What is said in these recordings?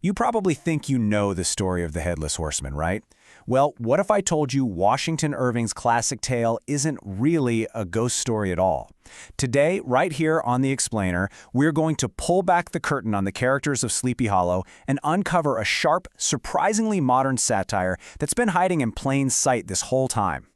You probably think you know the story of the Headless Horseman, right? Well, what if I told you Washington Irving's classic tale isn't really a ghost story at all? Today, right here on The Explainer, we're going to pull back the curtain on the characters of Sleepy Hollow and uncover a sharp, surprisingly modern satire that's been hiding in plain sight this whole time.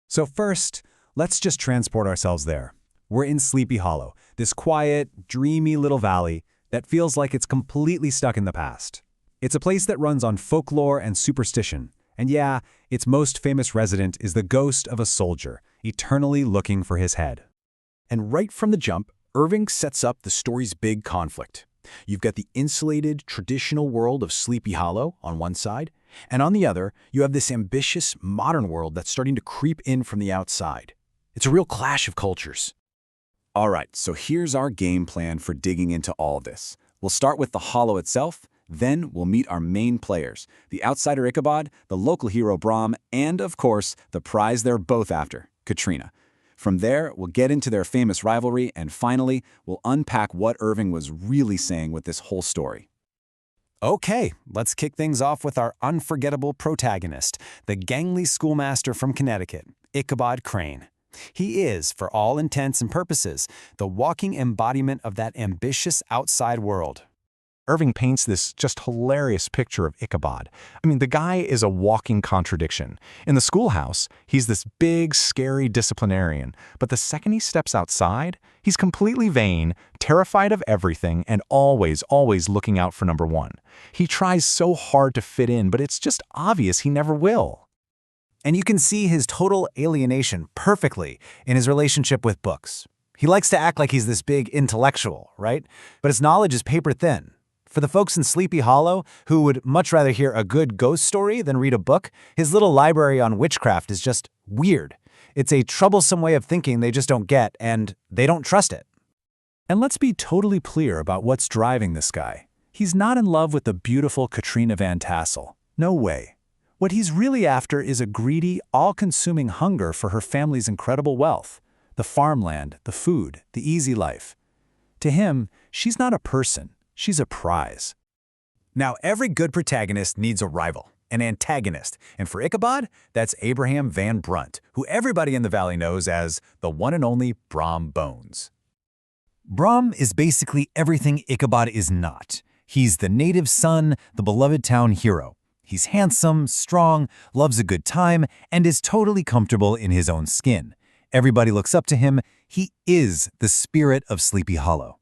So first, let's just transport ourselves there. We're in Sleepy Hollow, this quiet, dreamy little valley that feels like it's completely stuck in the past. It's a place that runs on folklore and superstition. And yeah, its most famous resident is the ghost of a soldier, eternally looking for his head. And right from the jump, Irving sets up the story's big conflict. You've got the insulated, traditional world of Sleepy Hollow on one side, and on the other, you have this ambitious, modern world that's starting to creep in from the outside. It's a real clash of cultures. All right, so here's our game plan for digging into all this. We'll start with the Hollow itself, then we'll meet our main players, the outsider Ichabod, the local hero Brom, and of course, the prize they're both after, Katrina. From there, we'll get into their famous rivalry, and finally, we'll unpack what Irving was really saying with this whole story. Okay, let's kick things off with our unforgettable protagonist, the gangly schoolmaster from Connecticut, Ichabod Crane. He is, for all intents and purposes, the walking embodiment of that ambitious outside world. Irving paints this just hilarious picture of Ichabod. I mean, the guy is a walking contradiction. In the schoolhouse, he's this big, scary disciplinarian, but the second he steps outside, he's completely vain, terrified of everything, and always looking out for number one. He tries so hard to fit in, but it's just obvious he never will. And you can see his total alienation perfectly in his relationship with books. He likes to act like he's this big intellectual, right? But his knowledge is paper thin. For the folks in Sleepy Hollow, who would much rather hear a good ghost story than read a book, his little library on witchcraft is just weird. It's a troublesome way of thinking they just don't get, and they don't trust it. And let's be totally clear about what's driving this guy. He's not in love with the beautiful Katrina Van Tassel. No way. What he's really after is a greedy, all-consuming hunger for her family's incredible wealth, the farmland, the food, the easy life. To him, she's not a person, she's a prize. Now, every good protagonist needs a rival, an antagonist, and for Ichabod, that's Abraham Van Brunt, who everybody in the valley knows as the one and only Brom Bones. Brom is basically everything Ichabod is not. He's the native son, the beloved town hero. He's handsome, strong, loves a good time, and is totally comfortable in his own skin. Everybody looks up to him. He is the spirit of Sleepy Hollow.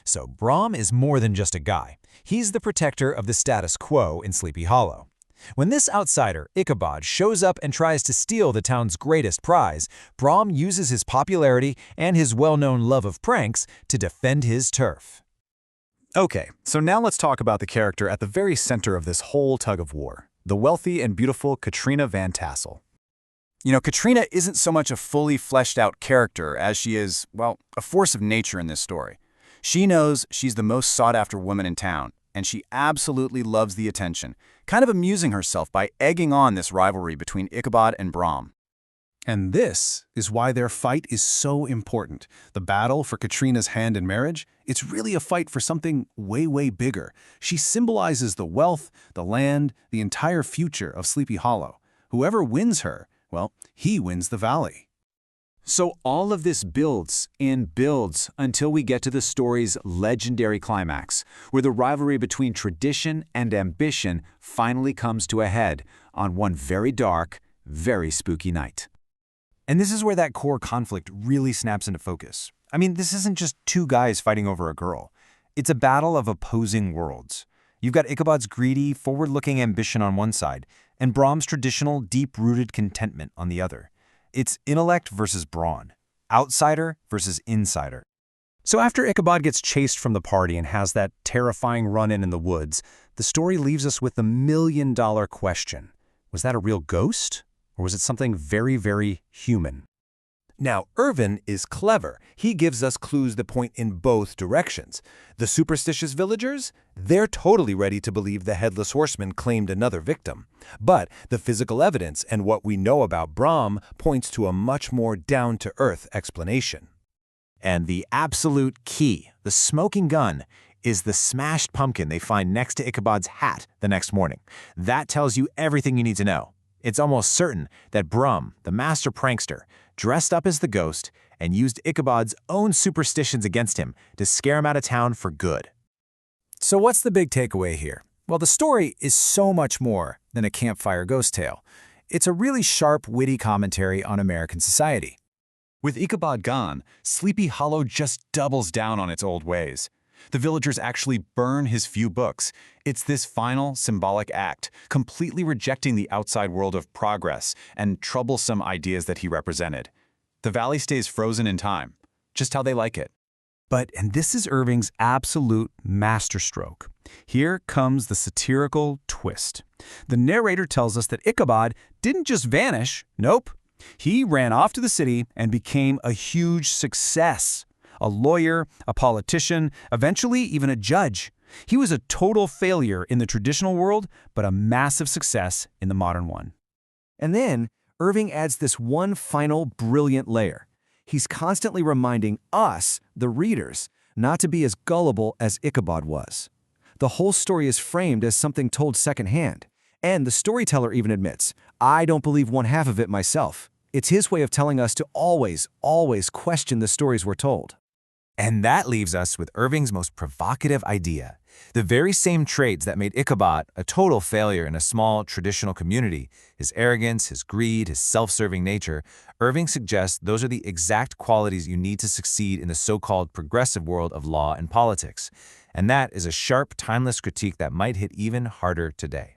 So Brom is more than just a guy. He's the protector of the status quo in Sleepy Hollow. When this outsider, Ichabod, shows up and tries to steal the town's greatest prize, Brom uses his popularity and his well-known love of pranks to defend his turf. Okay, so now let's talk about the character at the very center of this whole tug-of-war, the wealthy and beautiful Katrina Van Tassel. You know, Katrina isn't so much a fully fleshed-out character as she is, well, a force of nature in this story. She knows she's the most sought-after woman in town, and she absolutely loves the attention, kind of amusing herself by egging on this rivalry between Ichabod and Brom. And this is why their fight is so important. The battle for Katrina's hand in marriage, it's really a fight for something way bigger. She symbolizes the wealth, the land, the entire future of Sleepy Hollow. Whoever wins her, well, he wins the valley. So all of this builds and builds until we get to the story's legendary climax, where the rivalry between tradition and ambition finally comes to a head on one very dark, very spooky night. And this is where that core conflict really snaps into focus. I mean, this isn't just two guys fighting over a girl. It's a battle of opposing worlds. You've got Ichabod's greedy, forward-looking ambition on one side, and Brom's traditional, deep-rooted contentment on the other. It's intellect versus brawn, outsider versus insider. So after Ichabod gets chased from the party and has that terrifying run-in the woods, the story leaves us with the million-dollar question. Was that a real ghost? Or was it something very human? Now, Irving is clever. He gives us clues that point in both directions. The superstitious villagers? They're totally ready to believe the Headless Horseman claimed another victim. But the physical evidence and what we know about Brom points to a much more down-to-earth explanation. And the absolute key, the smoking gun, is the smashed pumpkin they find next to Ichabod's hat the next morning. That tells you everything you need to know. It's almost certain that Brum, the master prankster, dressed up as the ghost and used Ichabod's own superstitions against him to scare him out of town for good. So what's the big takeaway here? Well, the story is so much more than a campfire ghost tale. It's a really sharp, witty commentary on American society. With Ichabod gone, Sleepy Hollow just doubles down on its old ways. The villagers actually burn his few books. It's this final, symbolic act, completely rejecting the outside world of progress and troublesome ideas that he represented. The valley stays frozen in time, just how they like it. And this is Irving's absolute masterstroke. Here comes the satirical twist. The narrator tells us that Ichabod didn't just vanish. Nope. He ran off to the city and became a huge success. A lawyer, a politician, eventually even a judge. He was a total failure in the traditional world, but a massive success in the modern one. And then, Irving adds this one final brilliant layer. He's constantly reminding us, the readers, not to be as gullible as Ichabod was. The whole story is framed as something told secondhand. And the storyteller even admits, I don't believe one half of it myself. It's his way of telling us to always, always question the stories we're told. And that leaves us with Irving's most provocative idea. The very same traits that made Ichabod a total failure in a small, traditional community, his arrogance, his greed, his self-serving nature, Irving suggests those are the exact qualities you need to succeed in the so-called progressive world of law and politics. And that is a sharp, timeless critique that might hit even harder today.